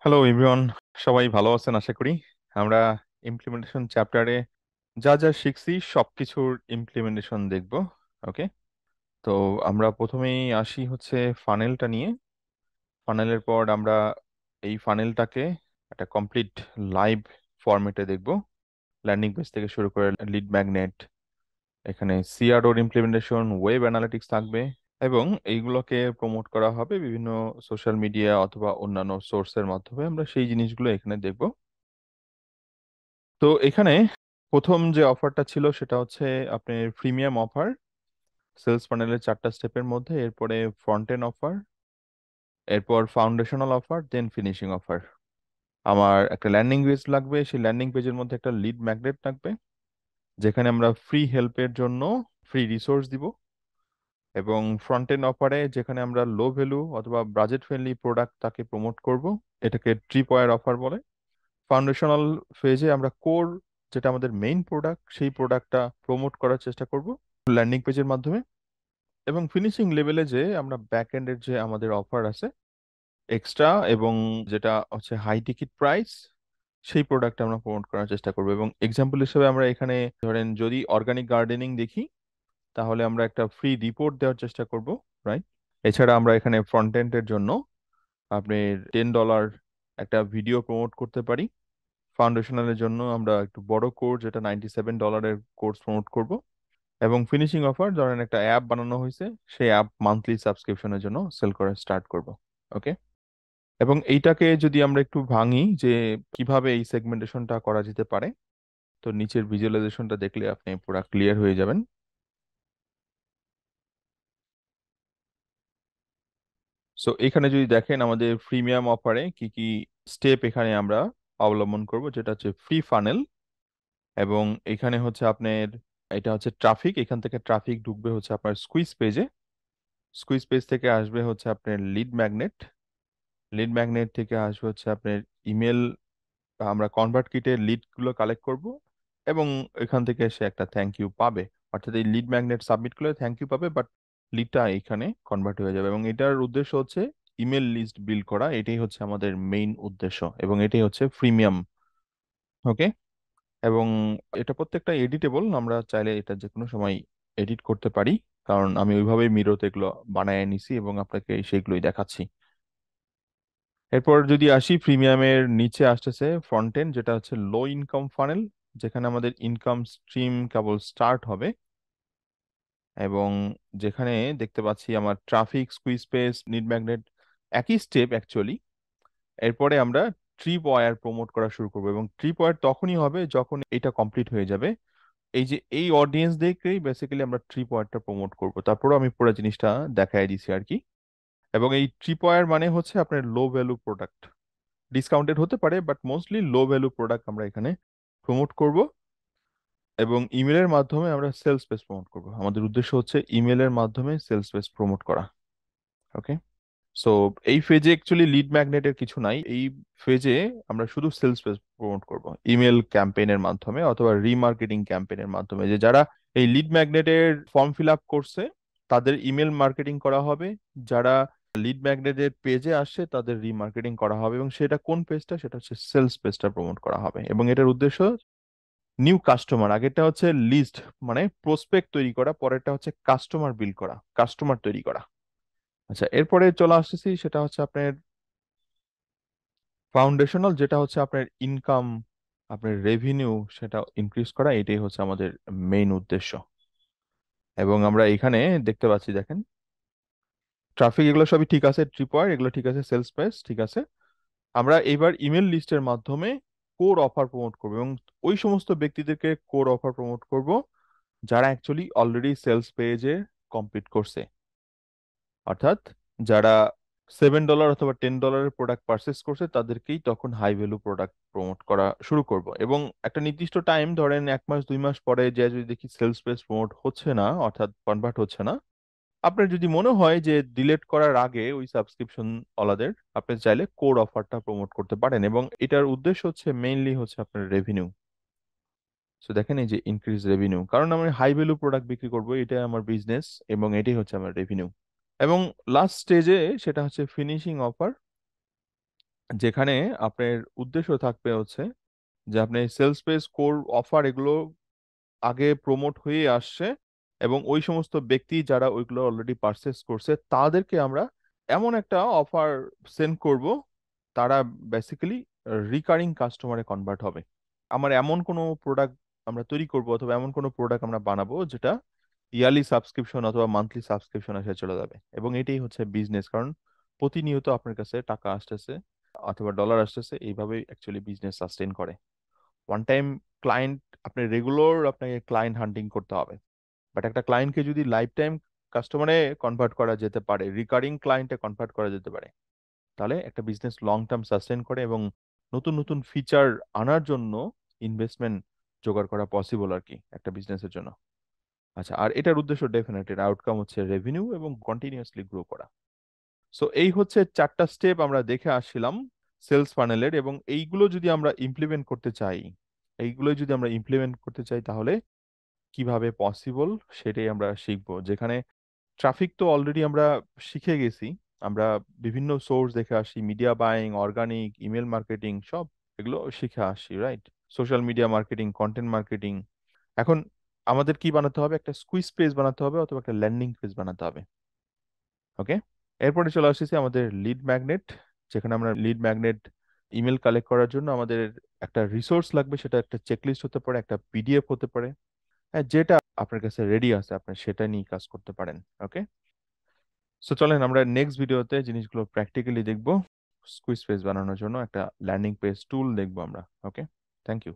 Hello everyone, সবাই ভালো আছেন আশা করি। আমরা ইমপ্লিমেন্টেশন চ্যাপ্টারে যা যা শিখছি সবকিছুর ইমপ্লিমেন্টেশন দেখব। ওকে, তো আমরা প্রথমেই আসি হচ্ছে ফানেলটা নিয়ে। ফানেলের পর আমরা এই ফানেলটাকে একটা কমপ্লিট লাইভ ফরম্যাটে দেখব। ল্যান্ডিং পেজ থেকে শুরু করে লিড ম্যাগনেট, এখানে সিআরওর ইমপ্লিমেন্টেশন, ওয়েব অ্যানালিটিক্স থাকবে, এবং এইগুলোকে প্রমোট করা হবে বিভিন্ন সোশ্যাল মিডিয়া অথবা অন্যান্য সোর্সের মাধ্যমে। আমরা সেই জিনিসগুলো এখানে দেখব। তো এখানে প্রথম যে অফারটা ছিল সেটা হচ্ছে আপনার প্রিমিয়াম অফার, সেলস প্যানেলের 4টা স্টেপের মধ্যে। এরপরে ফ্রন্ট এন্ড অফার, এরপর ফাউন্ডেশনাল অফার, দেন ফিনিশিং অফার। আমার একটা ল্যান্ডিং পেজ লাগবে, সেই ল্যান্ডিং পেজের মধ্যে একটা লিড ম্যাগনেট লাগবে, যেখানে আমরা ফ্রি হেল্পের জন্য ফ্রি রিসোর্স দিব। এবং ফ্রন্ট এন্ড অফারে যেখানে আমরা লো ভ্যালু অথবা বাজেট ফ্রেন্ডলি প্রোডাক্ট তাকে প্রমোট করব, এটাকে ট্রিপ ওয়্যার অফার বলে। ফাউন্ডেশনাল ফেজে আমরা কোর, যেটা আমাদের মেইন প্রোডাক্ট, সেই প্রোডাক্টটা প্রমোট করার চেষ্টা করব ল্যান্ডিং পেজের মাধ্যমে। এবং ফিনিশিং লেভেলে যে আমরা ব্যাক এন্ডের যে আমাদের অফার আছে এক্সট্রা এবং যেটা হচ্ছে হাই টিকিট প্রাইস, সেই প্রোডাক্ট আমরা প্রমোট করার চেষ্টা করব। এবং এক্সাম্পল হিসেবে আমরা এখানে ধরেন যদি অর্গানিক গার্ডেনিং দেখি, তাহলে আমরা একটা ফ্রি রিপোর্ট দেওয়ার চেষ্টা করব, রাইট? এছাড়া আমরা এখানে ফ্রন্ট এন্ডের জন্য আপনি $10 একটা ভিডিও প্রমোট করতে পারি। ফাউন্ডেশনালের জন্য আমরা একটু বড় কোর্স, যেটা $97 কোর্স প্রমোট করব। এবং ফিনিশিং অফার, ধরেন একটা অ্যাপ বানানো হয়েছে, সেই অ্যাপ মান্থলি সাবস্ক্রিপশনের জন্য সেল করা স্টার্ট করব। ওকে, এবং এইটাকে যদি আমরা একটু ভাঙি যে কিভাবে এই সেগমেন্টেশনটা করা যেতে পারে, তো নিচের ভিজুয়ালাইজেশনটা দেখলে আপনি পুরো ক্লিয়ার হয়ে যাবেন। সো এখানে যদি দেখেন আমাদের প্রিমিয়াম অফারে কি কি স্টেপ এখানে আমরা অবলম্বন করব, যেটা হচ্ছে ফ্রি ফানেল। এবং এখানে হচ্ছে আপনার, এটা হচ্ছে ট্রাফিক, এখান থেকে ট্রাফিক ঢুকবে হচ্ছে আপনার স্কুইজ পেজে। স্কুইজ পেজ থেকে আসবে হচ্ছে আপনার লিড ম্যাগনেট, লিড ম্যাগনেট থেকে আসবে হচ্ছে আপনার ইমেল। আমরা কনভার্ট কিটে লিড গুলো কালেক্ট করব, এবং এখান থেকে সে একটা থ্যাংক ইউ পাবে। অর্থাৎ এই লিড ম্যাগনেট সাবমিট করলে থ্যাংক ইউ পাবে, বাট লিডটা এখানে কনভার্ট হয়ে যাবে। এবং এটার উদ্দেশ্য হচ্ছে ইমেল লিস্ট বিল্ড করা, এটাই হচ্ছে আমাদের মেইন উদ্দেশ্য, এবং এটাই হচ্ছে প্রিমিয়াম। ওকে, এবং এটা প্রত্যেকটা এডিটেবল, আমরা চাইলে এটা যে কোনো সময় এডিট করতে পারি, কারণ আমি ওইভাবেই মিরোতে এগুলো বানায় নিছি এবং আপনাকে সেগুলোই দেখাচ্ছি। এরপর যদি আসি প্রিমিয়ামের নিচে আসতেছে ফ্রন্ট এন্ড, যেটা হচ্ছে লো ইনকাম ফানেল, যেখানে আমাদের ইনকাম স্ট্রিম কেবল স্টার্ট হবে। এবং যেখানে দেখতে পাচ্ছি আমার traffic, squeeze pace, need magnet একই স্টেপ অ্যাকচুয়ালি। এরপরে আমরা ট্রিপ ওয়্যার প্রমোট করা শুরু করবো, এবং ট্রিপ ওয়্যার তখনই হবে যখন এটা কমপ্লিট হয়ে যাবে। এই যে এই অডিয়েন্সদেরকেই বেসিক্যালি আমরা ট্রিপ ওয়্যারটা প্রমোট করবো। তারপরেও আমি পুরো জিনিসটা দেখাই দিছি আর কি। এবং এই ট্রিপ ওয়্যার মানে হচ্ছে আপনার লো ভ্যালু প্রোডাক্ট, ডিসকাউন্টেড হতে পারে but mostly low value product আমরা এখানে প্রমোট করব। এবং ইমেলের মাধ্যমে আমরা সেলস পেজ প্রমোট করব। আমাদের উদ্দেশ্য হচ্ছে ইমেলের মাধ্যমে সেলস পেজ প্রমোট করা। ওকে, সো এই ফেজে অ্যাকচুয়ালি লিড ম্যাগনেটের কিছু নাই। এই ফেজে আমরা শুধু সেলস পেজ প্রমোট করব ইমেল ক্যাম্পেইনের মাধ্যমে অথবা রিমার্কেটিং ক্যাম্পেইনের মাধ্যমে। যে যারা এই লিড ম্যাগনেটের ফর্ম ফিল আপ করছে তাদের ইমেল মার্কেটিং করা হবে, যারা লিড ম্যাগনেটের পেজে আসছে তাদের রিমার্কেটিং করা হবে। এবং সেটা কোন পেজটা, সেটা হচ্ছে সেলস পেজটা প্রমোট করা হবে। এবং এটার উদ্দেশ্য নিউ কাস্টমার, আগেরটা হচ্ছে লিস্ট মানে প্রসপেক্ট তৈরি করা, পরেরটা হচ্ছে কাস্টমার বিল্ড করা, কাস্টমার তৈরি করা। আচ্ছা, এরপরে চলে আসতেছি, সেটা হচ্ছে আপনার ফাউন্ডেশনাল, যেটা হচ্ছে আপনার ইনকাম, আপনার রেভিনিউ সেটা ইনক্রিজ করা, এটাই হচ্ছে আমাদের মেইন উদ্দেশ্য। এবং আমরা এখানে দেখতে পাচ্ছি, দেখেন ট্রাফিক এগুলো সবই ঠিক আছে, ট্রিপওয়ার এগুলো ঠিক আছে, সেলস প্রাইস ঠিক আছে। আমরা এবার ইমেল লিস্টের মাধ্যমে কোর অফার প্রমোট করবো, এবং ওই সমস্ত ব্যক্তিদেরকে কোর অফার প্রমোট করব যারা অ্যাকচুয়ালি অলরেডি সেলস পেজে কমপ্লিট করছে। অর্থাৎ যারা $7 অথবা $10 প্রোডাক্ট পারচেস করছে তাদেরকেই তখন হাই ভ্যালু প্রোডাক্ট প্রমোট করা শুরু করব। এবং একটা নির্দিষ্ট টাইম, ধরেন 1 মাস 2 মাস পরে যে যদি দেখি সেলস পেজ প্রমোট হচ্ছে না, অর্থাৎ কনভার্ট হচ্ছে না, আপনার যদি মনে হয় যে ডিলেট করার আগে ওই সাবস্ক্রিপশন ওয়ালাদের, আপনি চাইলে কোড অফারটা প্রমোট করতে পারেন। এবং এটার উদ্দেশ্য হচ্ছে মেইনলি হচ্ছে আপনার রেভিনিউ। সো দেখেন এই যে ইনক্রিজ রেভিনিউ, কারণ আমি হাই ভ্যালু প্রোডাক্ট বিক্রি করবো, এটা আমার বিজনেস এবং এটাই হচ্ছে আমার রেভিনিউ। এবং লাস্ট স্টেজে সেটা হচ্ছে ফিনিশিং অফার। যেখানে আপনার উদ্দেশ্য থাকবে হচ্ছে যে আপনি সেলস পেজ, কোর অফার এগুলো আগে প্রমোট হয়ে আসছে, এবং ওই সমস্ত ব্যক্তি যারা ওইগুলো অলরেডি পারচেস করছে তাদেরকে আমরা এমন একটা অফার সেন্ড করব, তারা বেসিক্যালি রিকারিং কাস্টমারে কনভার্ট হবে। আমার এমন কোনো প্রোডাক্ট আমরা তৈরি করব, অথবা এমন কোনো প্রোডাক্ট আমরা বানাবো যেটা ইয়ারলি সাবস্ক্রিপশন অথবা মান্থলি সাবস্ক্রিপশন এসে চলে যাবে। এবং এটাই হচ্ছে বিজনেস, কারণ প্রতিনিয়ত আপনার কাছে টাকা আসতেছে অথবা ডলার আসতেছে, এইভাবেই অ্যাকচুয়ালি বিজনেস সাস্টেন করে। ওয়ান টাইম ক্লায়েন্ট, আপনি রেগুলার আপনাকে ক্লায়েন্ট হান্টিং করতে হবে, বাট একটা ক্লায়েন্টকে যদি লাইফ টাইম কাস্টমারে কনভার্ট করা যেতে পারে, রিকারিং ক্লায়েন্টে কনভার্ট করা যেতে পারে, তাহলে একটা বিজনেস লং টার্ম সাস্টেন করে, এবং নতুন নতুন ফিচার আনার জন্য ইনভেস্টমেন্ট জোগাড় করা পসিবল আর কি একটা বিজনেসের জন্য। আচ্ছা, আর এটার উদ্দেশ্য ডেফিনেটলি আউটকাম হচ্ছে রেভিনিউ এবং কন্টিনিউয়াসলি গ্রো করা। সো এই হচ্ছে চারটা স্টেপ আমরা দেখে আসছিলাম সেলস ফানেলের, এবং এইগুলো যদি আমরা ইমপ্লিমেন্ট করতে চাই, তাহলে কিভাবে পসিবল সেটাই আমরা শিখবো। যেখানে ট্রাফিক তো অলরেডি আমরা শিখে গেছি, আমরা বিভিন্ন সোর্স দেখে আসি, media buying, organic, email marketing, সব এগুলো শিখে আসি, right? Social media marketing, content marketing. এখন আমাদের কি বানাতে হবে? একটা স্কুইজ পেজ বানাতে হবে অথবা একটা ল্যান্ডিং পেজ বানাতে হবে। ওকে, এরপরে চলে আসতেছি আমাদের লিড ম্যাগনেট। যেখানে আমরা লিড ম্যাগনেট ইমেল কালেক্ট করার জন্য আমাদের একটা রিসোর্স লাগবে, সেটা একটা চেকলিস্ট হতে পারে, একটা পিডিএফ হতে পারে। হ্যাঁ, যেটা আপনার কাছে রেডি আছে আপনি সেটা নিয়ে কাজ করতে পারেন। ওকে, সো চলেন আমরা নেক্সট ভিডিওতে জিনিসগুলো প্র্যাকটিক্যালি দেখবো। স্কুইজ পেজ বানানোর জন্য একটা ল্যান্ডিং পেজ টুল দেখবো আমরা। ওকে, থ্যাংক ইউ।